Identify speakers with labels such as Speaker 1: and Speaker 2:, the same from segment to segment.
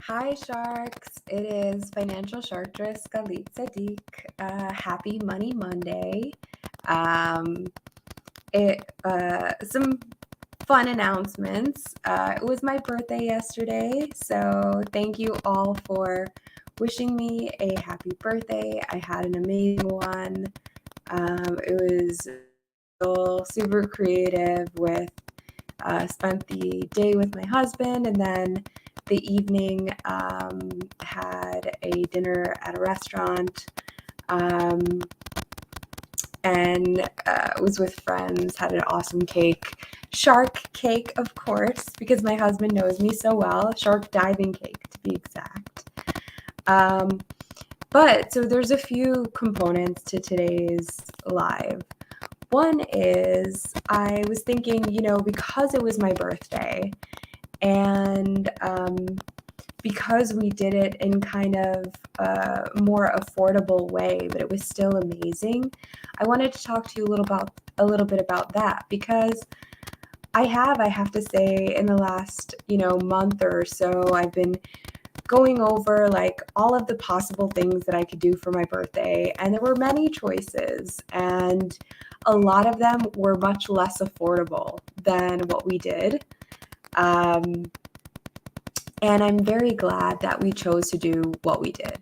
Speaker 1: Hi, sharks. It is Financial Sharktress Galit Sadiq. Happy Money Monday. Um, some fun announcements. It was my birthday yesterday, so thank you all for wishing me a happy birthday. I had an amazing one. It was super creative with spent the day with my husband, and then the evening had a dinner at a restaurant, um, and was with friends, had an awesome cake. Shark cake, of course, because my husband knows me so well. Shark diving cake, to be exact. But so there's a few components to today's live. One is I was thinking, because it was my birthday and because we did it in kind of a more affordable way, but it was still amazing, I wanted to talk to you a little bit about that because I have to say, in the last, month or so, I've been going over like all of the possible things that I could do for my birthday, and there were many choices, and a lot of them were much less affordable than what we did. And I'm very glad that we chose to do what we did.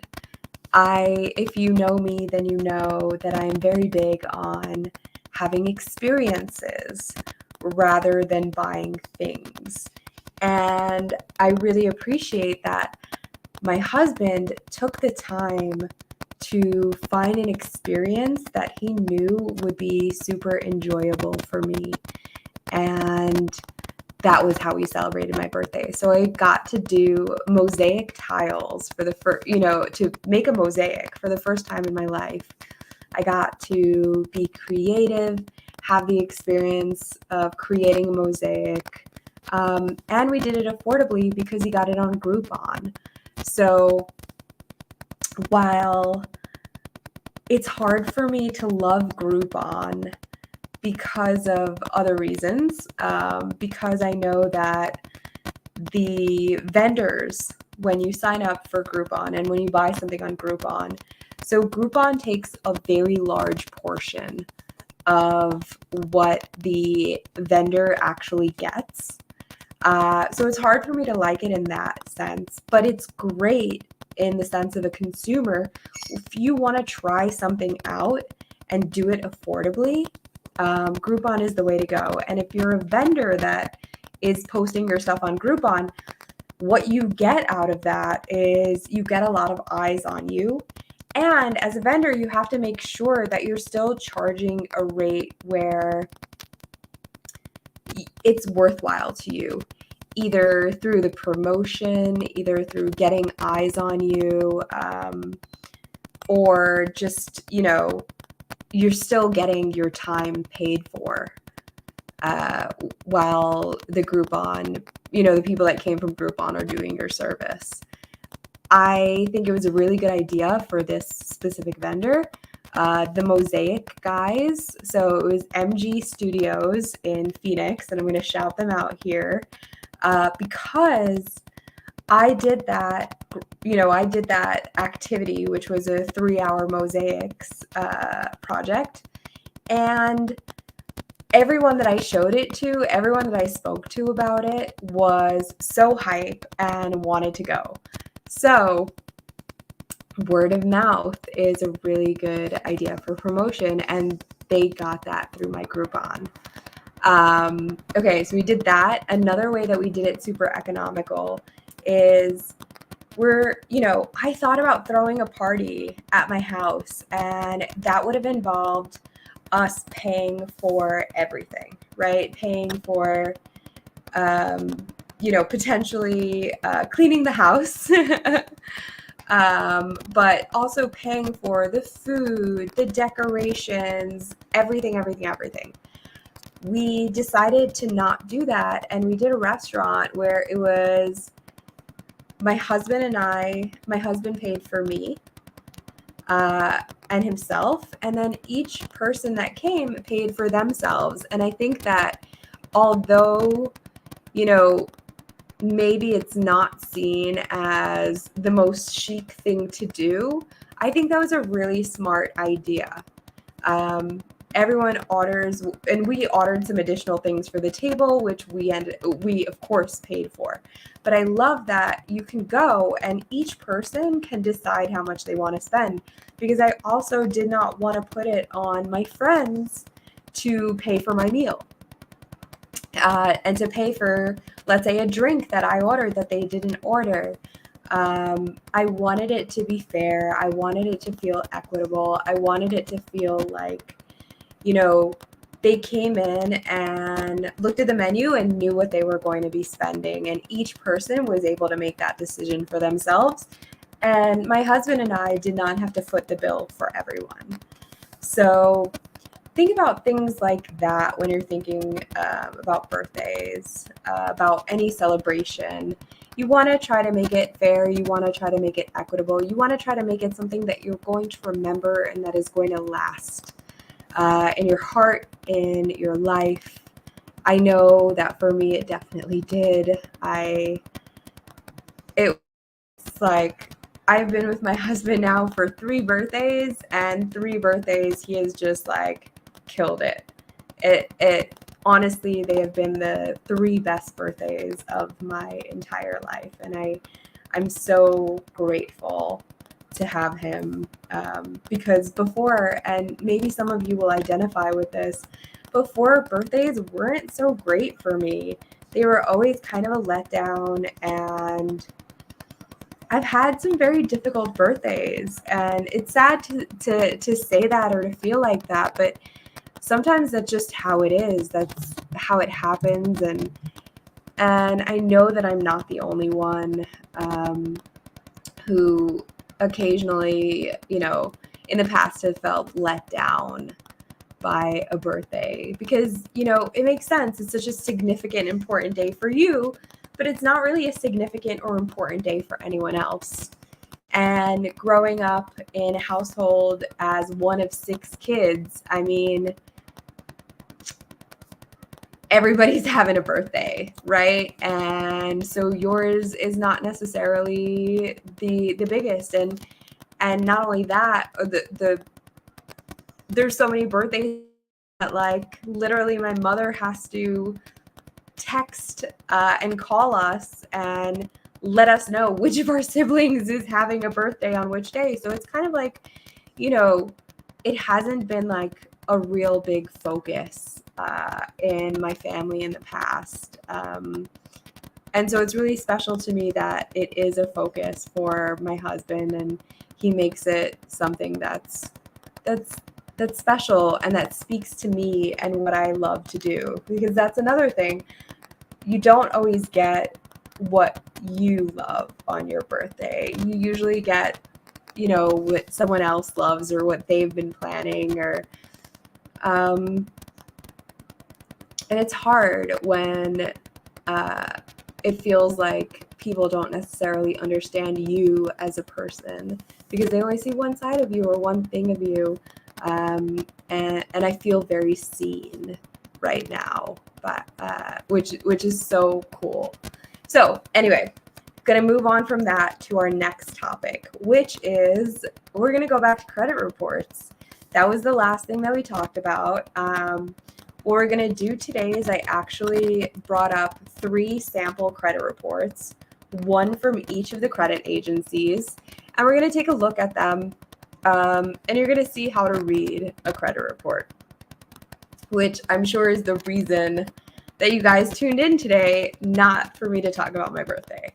Speaker 1: If you know me, then you know that I'm very big on having experiences rather than buying things. And I really appreciate that my husband took the time to find an experience that he knew would be super enjoyable for me. And that was how we celebrated my birthday. So I got to do mosaic tiles for the first, to make a mosaic for the first time in my life. I got to be creative, have the experience of creating a mosaic. And we did it affordably because he got it on Groupon. So while it's hard for me to love Groupon because of other reasons, because I know that the vendors, when you sign up for Groupon and when you buy something on Groupon, so Groupon takes a very large portion of what the vendor actually gets. So it's hard for me to like it in that sense, but it's great in the sense of a consumer. If you want to try something out and do it affordably, Groupon is the way to go. And if you're a vendor that is posting your stuff on Groupon, what you get out of that is you get a lot of eyes on you. And as a vendor, you have to make sure that you're still charging a rate where it's worthwhile to you, either through the promotion, either through getting eyes on you, or just, you're still getting your time paid for, while the Groupon, the people that came from Groupon are doing your service. I think it was a really good idea for this specific vendor. The Mosaic guys, so it was MG Studios in Phoenix, and I'm going to shout them out here, because I did that activity, which was a 3-hour mosaics project, and everyone that I showed it to, everyone that I spoke to about it was so hype and wanted to go. So word of mouth is a really good idea for promotion, and they got that through my Groupon. Okay, so we did that. Another way that we did it super economical is I thought about throwing a party at my house, and that would have involved us paying for everything, right? Paying for, potentially cleaning the house, but also paying for the food, the decorations, everything. We decided to not do that, and we did a restaurant where it was my husband and I. My husband paid for me and himself, and then each person that came paid for themselves. And I think that although, maybe it's not seen as the most chic thing to do, I think that was a really smart idea. Um, Everyone orders, and we ordered some additional things for the table, which we of course paid for. But I love that you can go and each person can decide how much they want to spend, because I also did not want to put it on my friends to pay for my meal. And to pay for, let's say, a drink that I ordered that they didn't order. I wanted it to be fair. I wanted it to feel equitable. I wanted it to feel like, you know, they came in and looked at the menu and knew what they were going to be spending, and each person was able to make that decision for themselves. And my husband and I did not have to foot the bill for everyone. So think about things like that when you're thinking about birthdays, about any celebration. You want to try to make it fair. You want to try to make it equitable. You want to try to make it something that you're going to remember and that is going to last in your heart, in your life. I know that for me, it definitely did. It's like, I've been with my husband now for 3 birthdays, and 3 birthdays he has just like killed it. It honestly, they have been the 3 best birthdays of my entire life, and I'm so grateful to have him, because before, and maybe some of you will identify with this, before, birthdays weren't so great for me. They were always kind of a letdown, and I've had some very difficult birthdays, and it's sad to say that or to feel like that, but sometimes that's just how it is. That's how it happens, and I know that I'm not the only one who occasionally, in the past have felt let down by a birthday, because, it makes sense. It's such a significant, important day for you, but it's not really a significant or important day for anyone else. And growing up in a household as one of 6 kids, I mean, everybody's having a birthday, right? And so yours is not necessarily the biggest. And not only that, there's so many birthdays that, like, literally my mother has to text and call us and let us know which of our siblings is having a birthday on which day. So it's kind of like, it hasn't been like a real big focus in my family in the past. And so it's really special to me that it is a focus for my husband, and he makes it something that's special and that speaks to me and what I love to do. Because that's another thing. You don't always get what you love on your birthday. You usually get, what someone else loves or what they've been planning, or and it's hard when it feels like people don't necessarily understand you as a person, because they only see one side of you or one thing of you. And I feel very seen right now, but which is so cool. So anyway, gonna move on from that to our next topic, which is, we're gonna go back to credit reports. That was the last thing that we talked about. What we're gonna do today is I actually brought up 3 sample credit reports, one from each of the credit agencies, and we're gonna take a look at them. And you're going to see how to read a credit report, which I'm sure is the reason that you guys tuned in today, not for me to talk about my birthday.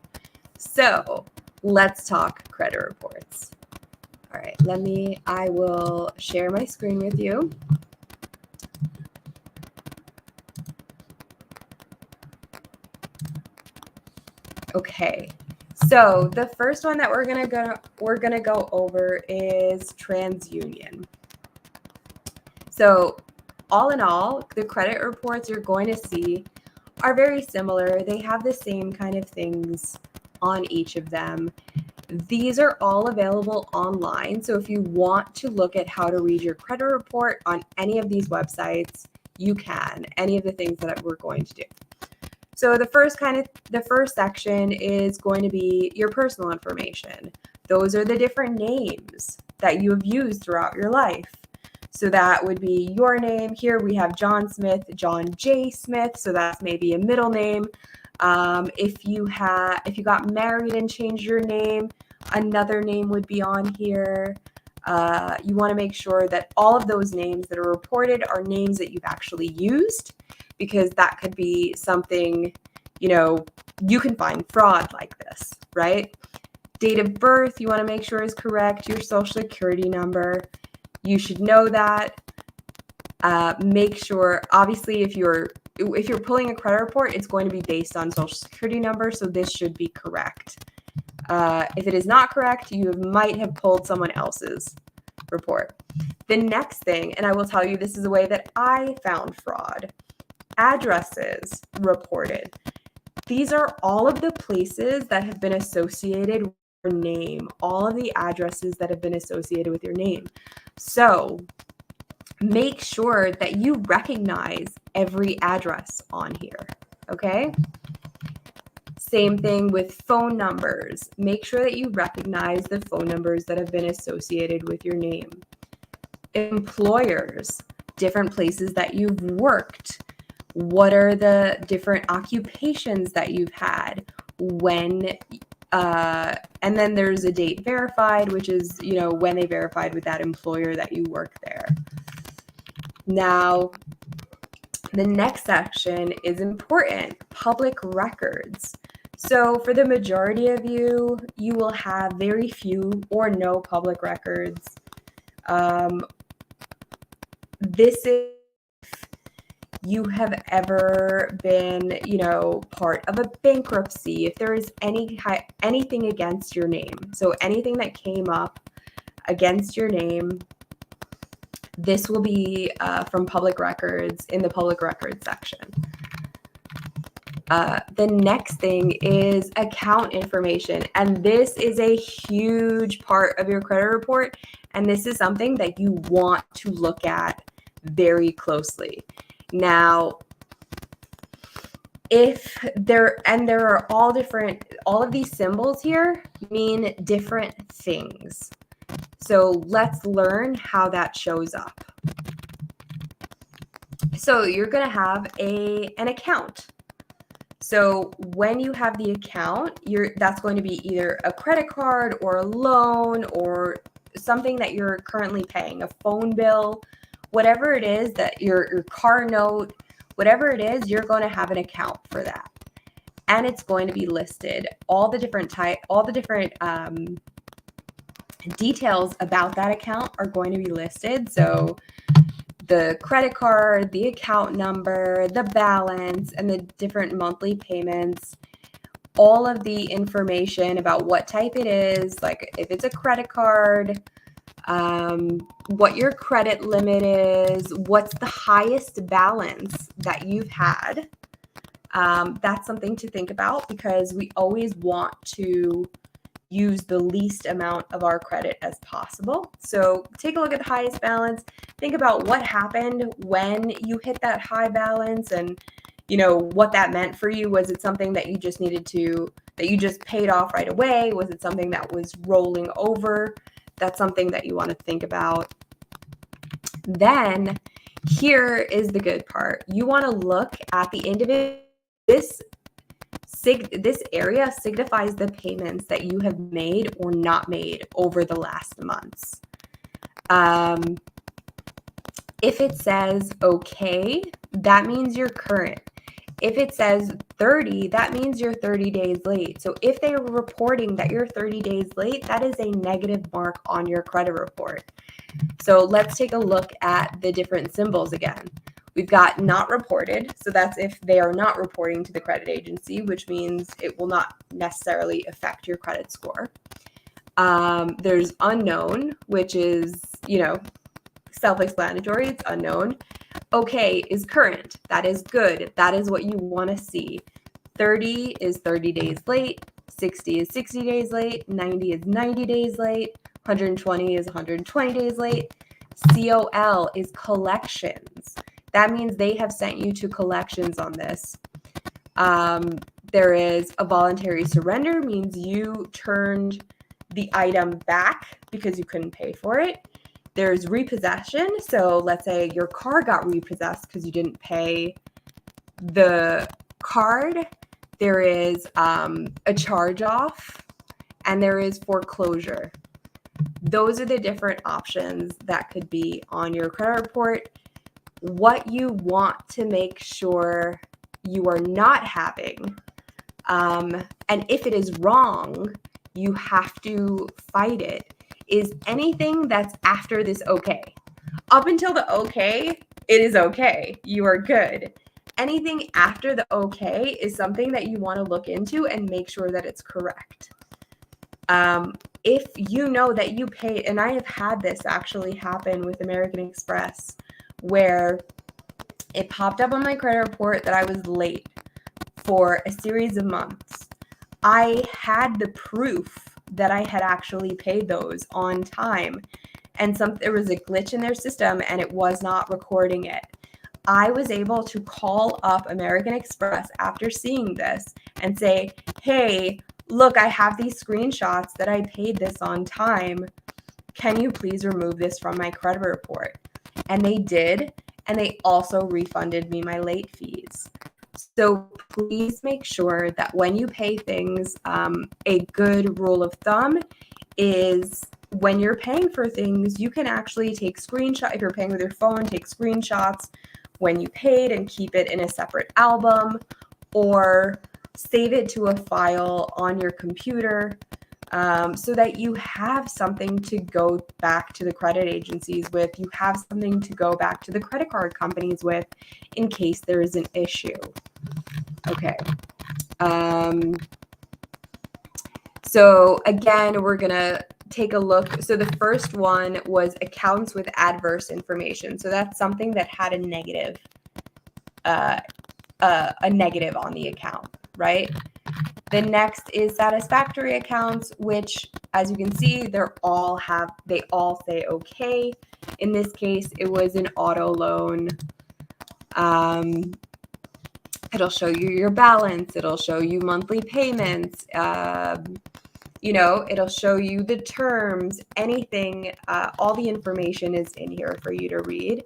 Speaker 1: So let's talk credit reports. All right, I will share my screen with you. Okay. So the first one that we're gonna go over is TransUnion. So all in all, the credit reports you're going to see are very similar. They have the same kind of things on each of them. These are all available online. So if you want to look at how to read your credit report on any of these websites, you can, any of the things that we're going to do. So the first section is going to be your personal information. Those are the different names that you have used throughout your life. So that would be your name. Here we have John Smith, John J. Smith. So that's maybe a middle name. If you got married and changed your name, another name would be on here. You want to make sure that all of those names that are reported are names that you've actually used, because that could be something, you can find fraud like this, right? Date of birth, you want to make sure is correct. Your social security number, you should know that. Make sure, obviously, if you're pulling a credit report, it's going to be based on social security number, so this should be correct. If it is not correct, you might have pulled someone else's report. The next thing, and I will tell you, this is a way that I found fraud. Addresses reported. These are all of the places that have been associated with your name, all of the addresses that have been associated with your name. So make sure that you recognize every address on here, okay? Same thing with phone numbers. Make sure that you recognize the phone numbers that have been associated with your name. Employers, different places that you've worked. What are the different occupations that you've had? When, and then there's a date verified, which is, when they verified with that employer that you work there. Now, the next section is important, public records. So for the majority of you, you will have very few or no public records. This is if you have ever been, part of a bankruptcy, if there is anything against your name. So anything that came up against your name, this will be from public records in the public records section. The next thing is account information, and this is a huge part of your credit report, and this is something that you want to look at very closely. Now, there are all of these symbols here mean different things. So let's learn how that shows up. So you're going to have an account. So when you have the account, that's going to be either a credit card or a loan or something that you're currently paying, a phone bill, whatever it is, that your car note, whatever it is, you're going to have an account for that. And it's going to be listed. All the different details about that account are going to be listed. So the credit card, the account number, the balance, and the different monthly payments, all of the information about what type it is, like if it's a credit card, what your credit limit is, what's the highest balance that you've had. That's something to think about, because we always want to use the least amount of our credit as possible. So take a look at the highest balance. Think about what happened when you hit that high balance, and what that meant for you. Was it something that you just that you just paid off right away? Was it something that was rolling over? That's something that you want to think about. Then here is the good part. You want to look at the individual. This area signifies the payments that you have made or not made over the last months. If it says okay, that means you're current. If it says 30, that means you're 30 days late. So if they are reporting that you're 30 days late, that is a negative mark on your credit report. So let's take a look at the different symbols again. We've got not reported, so that's if they are not reporting to the credit agency, which means it will not necessarily affect your credit score. There's unknown, which is, self-explanatory, it's unknown. Okay is current, that is good, that is what you want to see. 30 is 30 days late, 60 is 60 days late, 90 is 90 days late, 120 is 120 days late. COL is collections. That means they have sent you to collections on this. There is a voluntary surrender, means you turned the item back because you couldn't pay for it. There's repossession. So let's say your car got repossessed because you didn't pay the card. There is a charge off, and there is foreclosure. Those are the different options that could be on your credit report. What you want to make sure you are not having, and if it is wrong, you have to fight it, is anything that's after this okay. Up until the okay, it is okay. You are good. Anything after the okay is something that you want to look into and make sure that it's correct. If you know that you paid, and I have had this actually happen with American Express, where it popped up on my credit report that I was late for a series of months. I had the proof that I had actually paid those on time, and there was a glitch in their system and it was not recording it. I was able to call up American Express after seeing this and say, hey, look, I have these screenshots that I paid this on time. Can you please remove this from my credit report? And they did, and they also refunded me my late fees. So please make sure that when you pay things, a good rule of thumb is when you're paying for things, you can actually take screenshots. If you're paying with your phone, take screenshots when you paid and keep it in a separate album, or save it to a file on your computer, so that you have something to go back to the credit agencies with. You have something to go back to the credit card companies with in case there is an issue. Okay. So again, we're going to take a look. So the first one was accounts with adverse information. So that's something that had a negative on the account, right? The next is satisfactory accounts, which, as you can see, they all say okay. In this case, it was an auto loan. It'll show you your balance. It'll show you monthly payments. It'll show you the terms, anything, all the information is in here for you to read.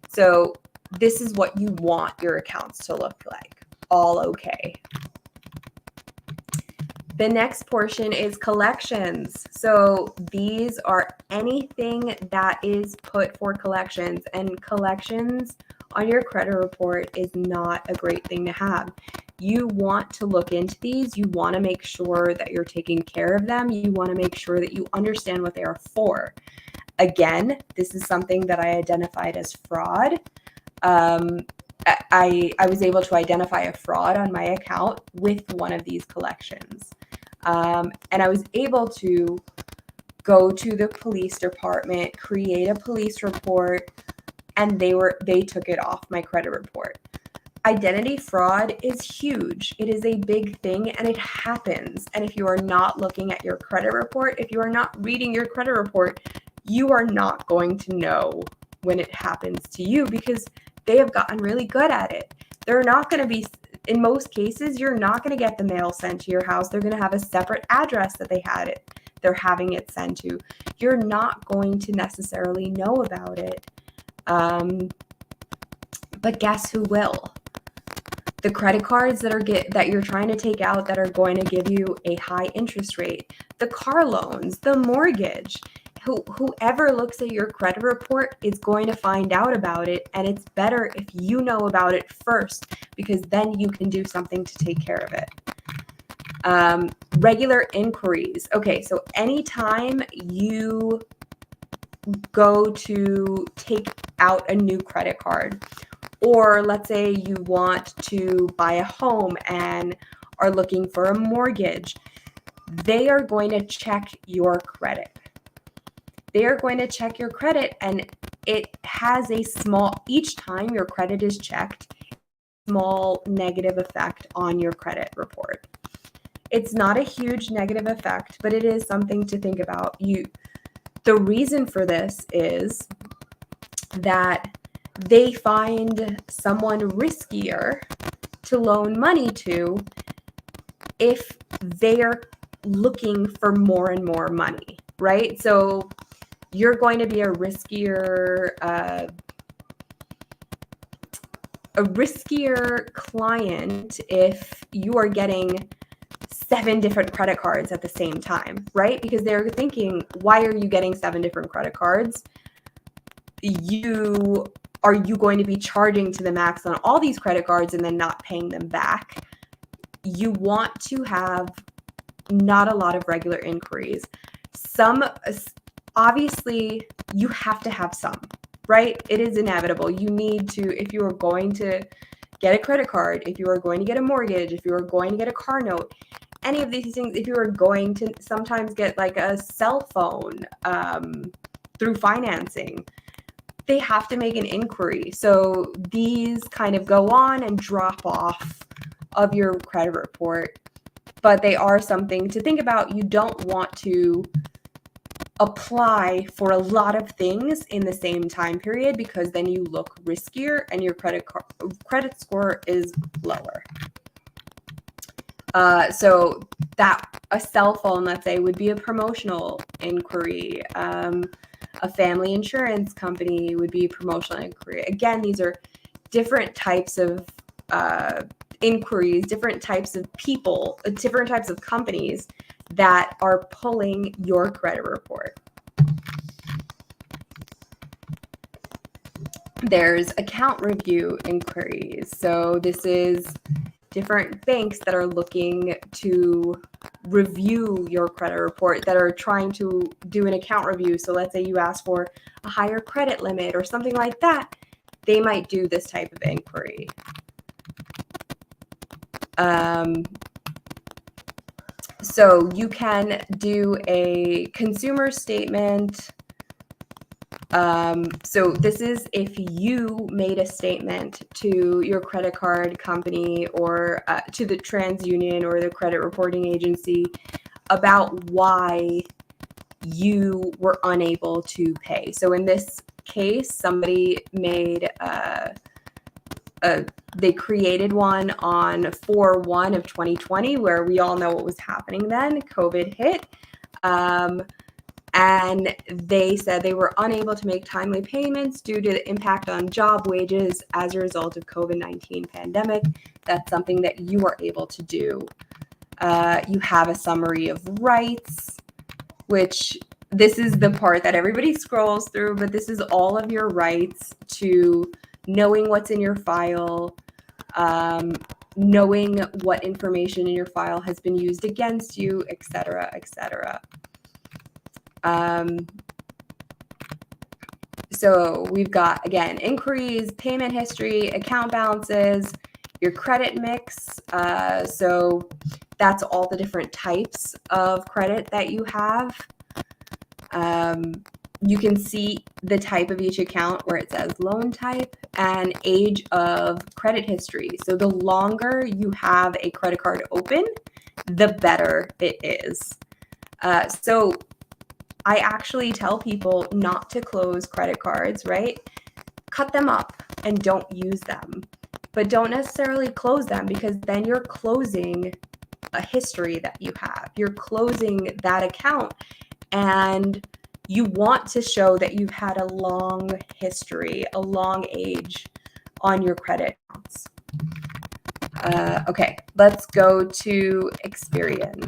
Speaker 1: So this is what you want your accounts to look like, all okay. The next portion is collections. So these are anything that is put for collections, and collections on your credit report is not a great thing to have. You want to look into these. You want to make sure that you're taking care of them. You want to make sure that you understand what they are for. Again, this is something that I identified as fraud. I was able to identify a fraud on my account with one of these collections. And I was able to go to the police department, create a police report, and they took it off my credit report. Identity fraud is huge. It is a big thing, and it happens. And if you are not looking at your credit report, if you are not reading your credit report, you are not going to know when it happens to you, because they have gotten really good at it. They're not going to be, in most cases, you're not going to get the mail sent to your house. They're going to have a separate address that they're having it sent to. You're not going to necessarily know about it. But guess who will? The credit cards that you're trying to take out that are going to give you a high interest rate, the car loans, the mortgage. Whoever looks at your credit report is going to find out about it, and it's better if you know about it first, because then you can do something to take care of it. Regular inquiries. Okay, so anytime you go to take out a new credit card, or let's say you want to buy a home and are looking for a mortgage, they are going to check your credit. They are going to check your credit, and it has each time your credit is checked, small negative effect on your credit report. It's not a huge negative effect, but it is something to think about. The reason for this is that they find someone riskier to loan money to if they're looking for more and more money, right? So you're going to be a riskier client if you are getting 7 different credit cards at the same time, right? Because they're thinking, why are you getting 7 different credit cards? Are you going to be charging to the max on all these credit cards and then not paying them back? You want to have not a lot of regular inquiries. Obviously, you have to have some, right? It is inevitable. You need to, if you are going to get a credit card, if you are going to get a mortgage, if you are going to get a car note, any of these things, if you are going to sometimes get like a cell phone through financing, they have to make an inquiry. So these kind of go on and drop off of your credit report, but they are something to think about. You don't want to apply for a lot of things in the same time period, because then you look riskier and your credit score is lower. So that a cell phone, let's say, would be a promotional inquiry. A family insurance company would be a promotional inquiry. Again, these are different types of inquiries, different types of people, different types of companies that are pulling your credit report. There's account review inquiries. So this is different banks that are looking to review your credit report, that are trying to do an account review. So let's say you ask for a higher credit limit or something like that. They might do this type of inquiry. So you can do a consumer statement. So this is if you made a statement to your credit card company or to the TransUnion or the credit reporting agency about why you were unable to pay. So in this case, somebody made they created one on 4/1 of 2020, where we all know what was happening then. COVID hit. And they said they were unable to make timely payments due to the impact on job wages as a result of COVID-19 pandemic. That's something that you are able to do. You have a summary of rights, which this is the part that everybody scrolls through, but this is all of your rights to knowing what's in your file, knowing what information in your file has been used against you, etc., etc. So we've got, again, inquiries, payment history, account balances, your credit mix. So that's all the different types of credit that you have. You can see the type of each account where it says loan type and age of credit history. So the longer you have a credit card open, the better it is. So I actually tell people not to close credit cards, right? Cut them up and don't use them, but don't necessarily close them, because then you're closing a history that you have. You're closing that account, and you want to show that you've had a long history, a long age on your credit accounts. Okay, let's go to Experian.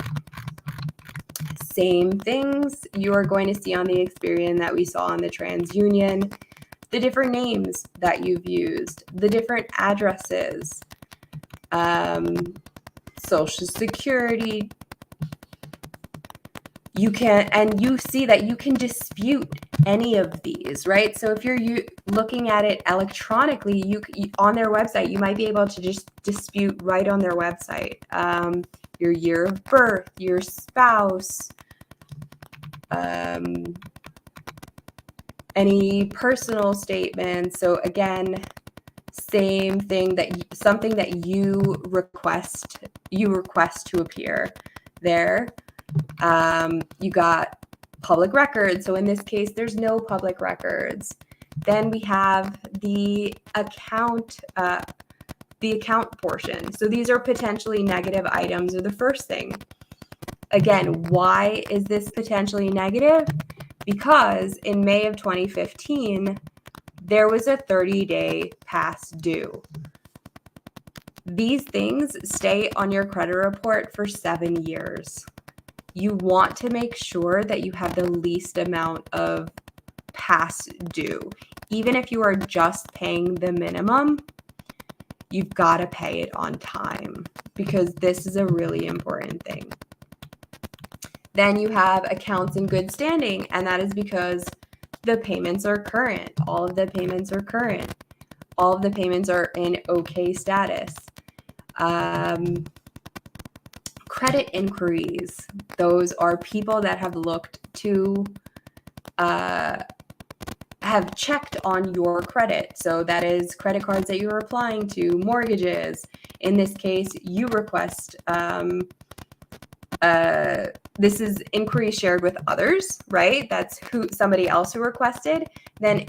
Speaker 1: Same things you are going to see on the Experian that we saw on the TransUnion, the different names that you've used, the different addresses, Social Security. You can, and you see that you can dispute any of these, right? So if you're looking at it electronically, you on their website, you might be able to just dispute right on their website. Your year of birth, your spouse, any personal statements. So again, same thing, that something that you request to appear there. You got public records. So in this case, there's no public records. Then we have the account the account portion. So these are potentially negative items are the first thing. Again, why is this potentially negative? Because in May of 2015, there was a 30-day past due. These things stay on your credit report for 7 years. You want to make sure that you have the least amount of past due. Even if you are just paying the minimum, you've got to pay it on time because this is a really important thing. Then you have accounts in good standing, and that is because the payments are current. All of the payments are current. All of the payments are in okay status. Credit inquiries. Those are people that have looked to have checked on your credit. So that is credit cards that you're applying to, mortgages. In this case, you request, this is inquiry shared with others, right? That's who somebody else who requested. Then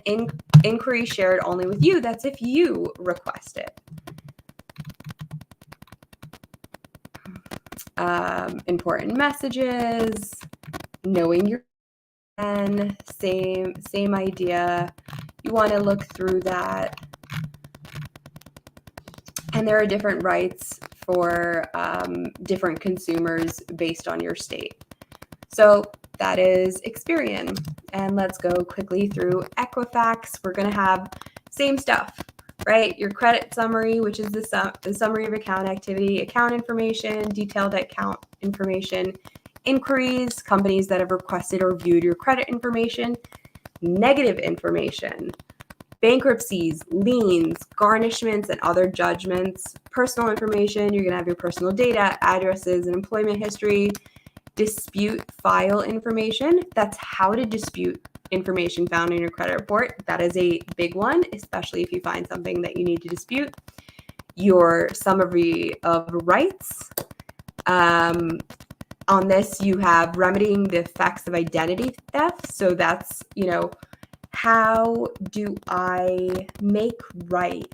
Speaker 1: inquiry shared only with you. That's if you request it. Important messages, knowing your same idea. You want to look through that. And there are different rights for different consumers based on your state. So that is Experian. And let's go quickly through Equifax. We're going to have same stuff, right? Your credit summary, which is the summary of account activity, account information, detailed account information, inquiries, companies that have requested or viewed your credit information, negative information, bankruptcies, liens, garnishments, and other judgments, personal information. You're going to have your personal data, addresses, and employment history, dispute file information. That's how to dispute information found in your credit report. That is a big one, especially if you find something that you need to dispute. Your summary of rights. On this, you have remedying the effects of identity theft. So that's, how do I make right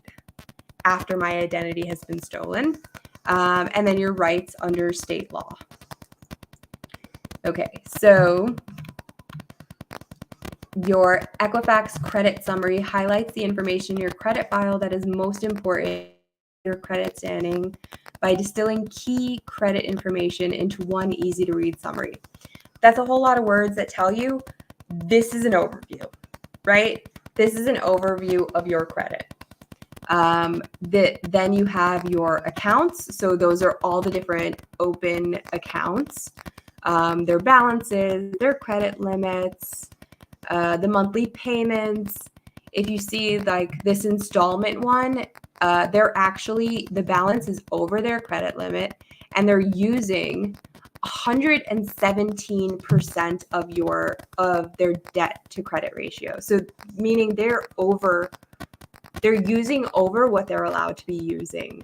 Speaker 1: after my identity has been stolen? And then your rights under state law. Okay, so your Equifax credit summary highlights the information in your credit file that is most important in your credit standing by distilling key credit information into one easy-to-read summary. That's a whole lot of words that tell you this is an overview, right? This is an overview of your credit. Then you have your accounts. So those are all the different open accounts, their balances, their credit limits, the monthly payments. If you see like this installment one, the balance is over their credit limit and they're using 117% of their debt to credit ratio. So meaning they're using over what they're allowed to be using.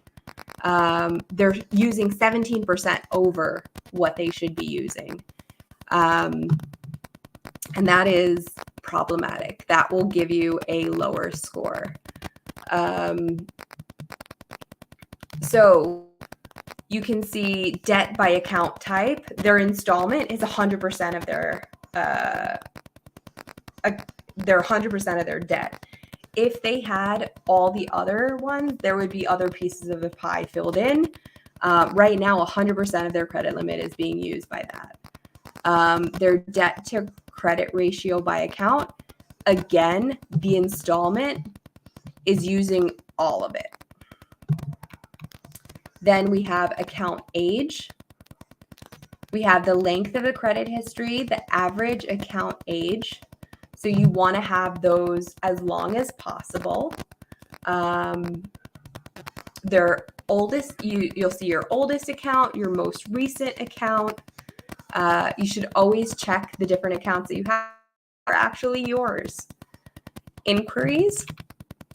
Speaker 1: They're using 17% over what they should be using. And that is problematic. That will give you a lower score. So you can see debt by account type. Their installment is 100% of their 100% of their debt. If they had all the other ones, there would be other pieces of the pie filled in. Right now, 100% of their credit limit is being used by that. Their debt to credit ratio by account, again, the installment is using all of it. Then we have account age. We have the length of the credit history, the average account age. So you want to have those as long as possible. Their oldest, you'll see your oldest account, your most recent account. You should always check the different accounts that you have are actually yours. Inquiries.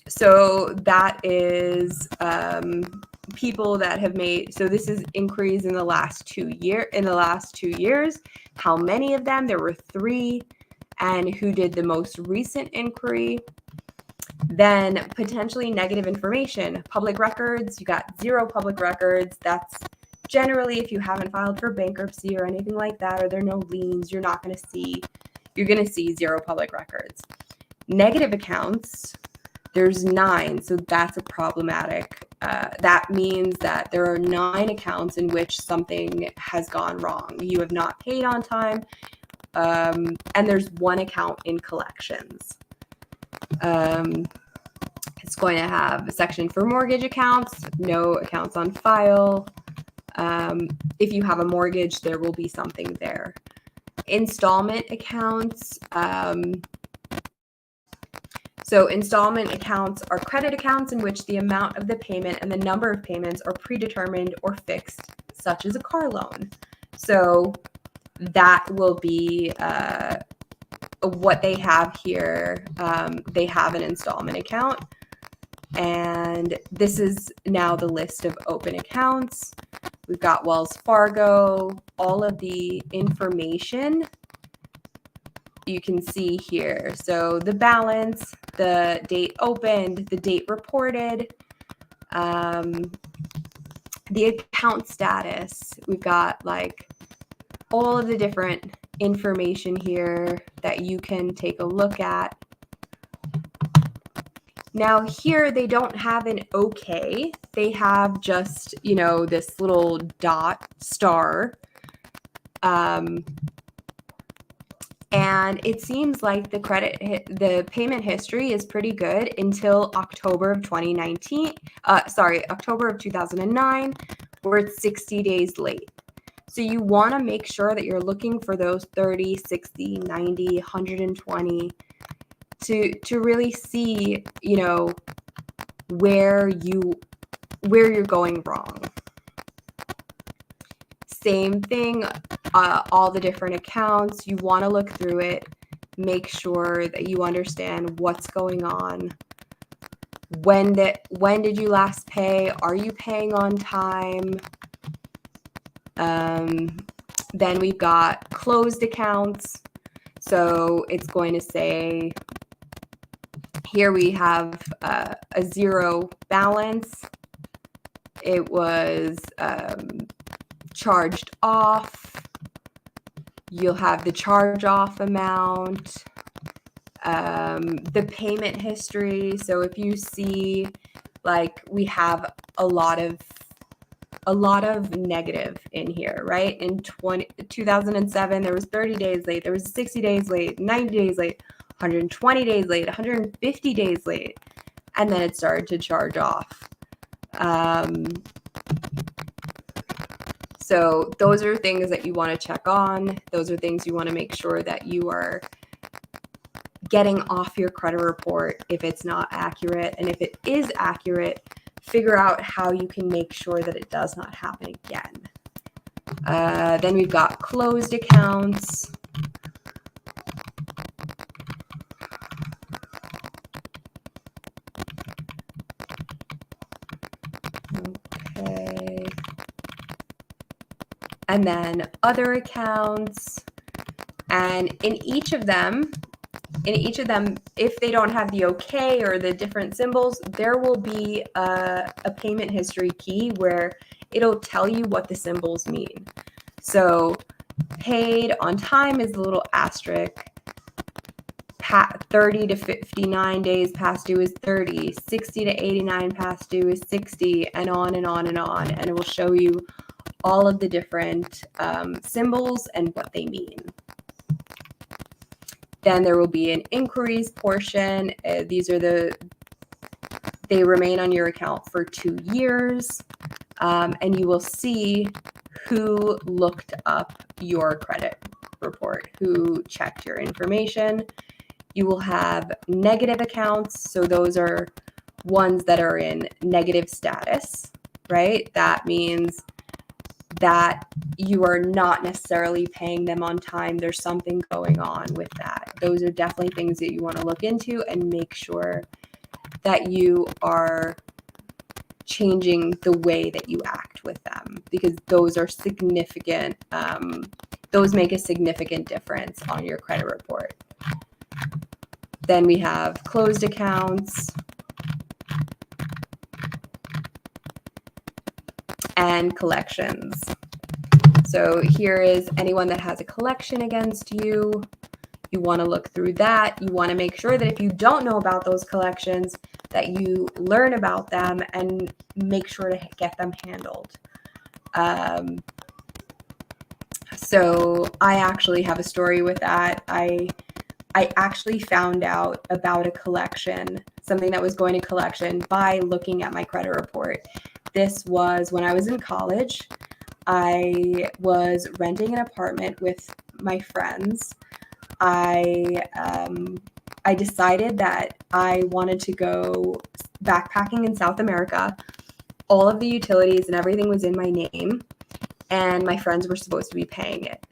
Speaker 1: So that is people that have made, so this is inquiries in the last 2 years. How many of them? There were 3. And who did the most recent inquiry? Then potentially negative information, public records, you got 0 public records. That's generally if you haven't filed for bankruptcy or anything like that, or there are no liens, you're going to see 0 public records. Negative accounts, there's 9, so that's a problematic. That means that there are 9 accounts in which something has gone wrong. You have not paid on time, and there's 1 account in collections. It's going to have a section for mortgage accounts, no accounts on file. If you have a mortgage, there will be something there. Installment accounts. So installment accounts are credit accounts in which the amount of the payment and the number of payments are predetermined or fixed, such as a car loan. So that will be what they have here. They have an installment account, and this is now the list of open accounts. We've got Wells Fargo, all of the information you can see here. So the balance, the date opened, the date reported, the account status. We've got like all of the different information here that you can take a look at. Now here they don't have an okay. They have just, this little dot star. And it seems like the payment history is pretty good until October of 2019. October of 2009, where it's 60 days late. So you want to make sure that you're looking for those 30, 60, 90, 120 to really see, where you're going wrong. Same thing, all the different accounts, you want to look through it, make sure that you understand what's going on. When did you last pay? Are you paying on time? Then we've got closed accounts. So it's going to say, here we have a 0 balance. It was charged off. You'll have the charge off amount, the payment history. So if you see, like, we have a lot of negative in here, right? In 2007, there was 30 days late, there was 60 days late, 90 days late, 120 days late, 150 days late, and then it started to charge off. So those are things that you want to check on. Those are things you want to make sure that you are getting off your credit report if it's not accurate. And if it is accurate, figure out how you can make sure that it does not happen again. Then we've got closed accounts. Okay. And then other accounts. And in each of them, if they don't have the okay or the different symbols, there will be a payment history key where it'll tell you what the symbols mean. So paid on time is the little asterisk. 30 to 59 days past due is 30, 60 to 89 past due is 60, and on and on and on. And it will show you all of the different symbols and what they mean. Then there will be an inquiries portion. They remain on your account for 2 years, and you will see who looked up your credit report, who checked your information. You will have negative accounts, so those are ones that are in negative status, right? That means that you are not necessarily paying them on time. There's something going on with that. Those are definitely things that you want to look into and make sure that you are changing the way that you act with them, because those are significant. Those make a significant difference on your credit report. Then we have closed accounts and collections. So here is anyone that has a collection against you. You want to look through that. You want to make sure that if you don't know about those collections, that you learn about them and make sure to get them handled. So I actually have a story with that. I actually found out about a collection, something that was going to collection, by looking at my credit report. This was when I was in college. I was renting an apartment with my friends. I decided that I wanted to go backpacking in South America. All of the utilities and everything was in my name, and my friends were supposed to be paying it.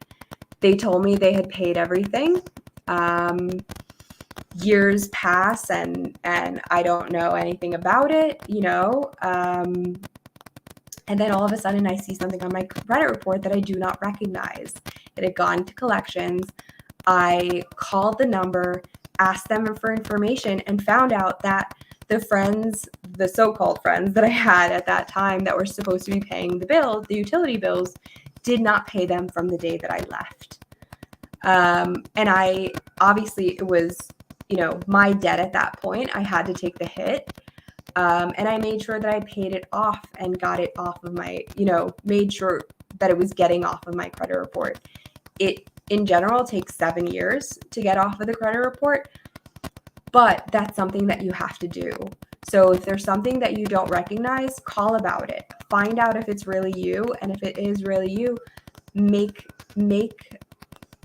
Speaker 1: They told me they had paid everything. Years pass, and I don't know anything about it, you know. And then all of a sudden I see something on my credit report that I do not recognize. It had gone to collections. I called the number, asked them for information, and found out that the friends, the so-called friends that I had at that time that were supposed to be paying the bill, the utility bills, did not pay them from the day that I left. And I, obviously it was, you know, my debt at that point. I had to take the hit. And I made sure that I paid it off and got it off of my, you know, made sure that it was getting off of my credit report. It, in general, takes 7 years to get off of the credit report, but that's something that you have to do. So if there's something that you don't recognize, call about it. Find out if it's really you, and if it is really you, make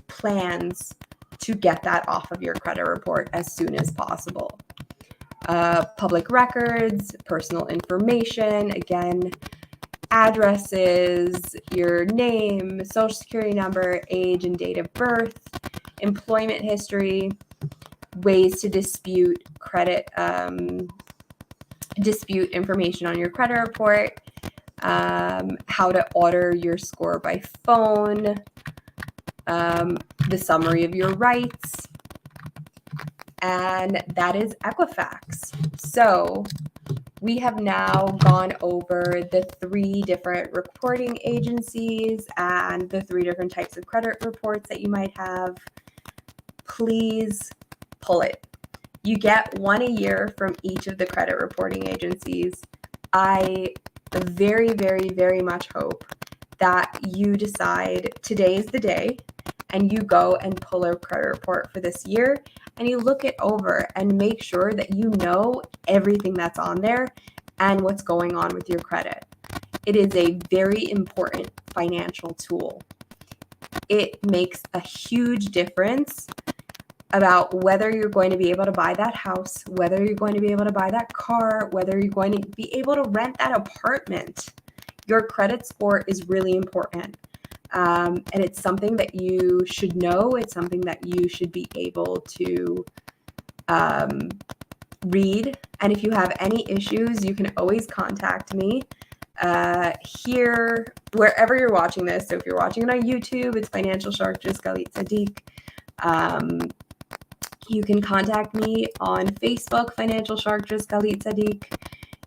Speaker 1: plans to get that off of your credit report as soon as possible. Public records, personal information, again, addresses, your name, social security number, age and date of birth, employment history, ways to dispute credit, dispute information on your credit report, how to order your score by phone, the summary of your rights, and that is Equifax. So we have now gone over the 3 different reporting agencies and the 3 different types of credit reports that you might have. Please pull it. You get 1 a year from each of the credit reporting agencies. I very, very, very much hope that you decide today's the day and you go and pull a credit report for this year and you look it over and make sure that you know everything that's on there and what's going on with your credit. It is a very important financial tool. It makes a huge difference about whether you're going to be able to buy that house, whether you're going to be able to buy that car, whether you're going to be able to rent that apartment. Your credit score is really important. And it's something that you should know. It's something that you should be able to read. And if you have any issues, you can always contact me here, wherever you're watching this. So if you're watching it on YouTube, it's Financial Sharktras Galit Sadiq. You can contact me on Facebook, Financial Sharktras Galit Sadiq.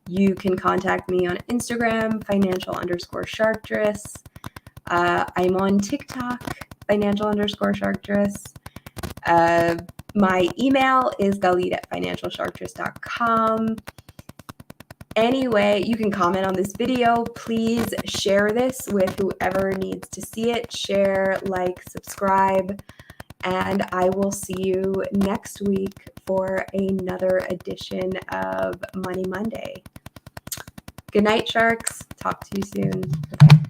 Speaker 1: You can contact me on Instagram, financial_sharktras. I'm on TikTok, financial_sharktras. My email is galit@financialsharktras.com. Anyway, you can comment on this video. Please share this with whoever needs to see it. Share, like, subscribe, and I will see you next week for another edition of Money Monday. Good night, Sharks. Talk to you soon. Bye-bye.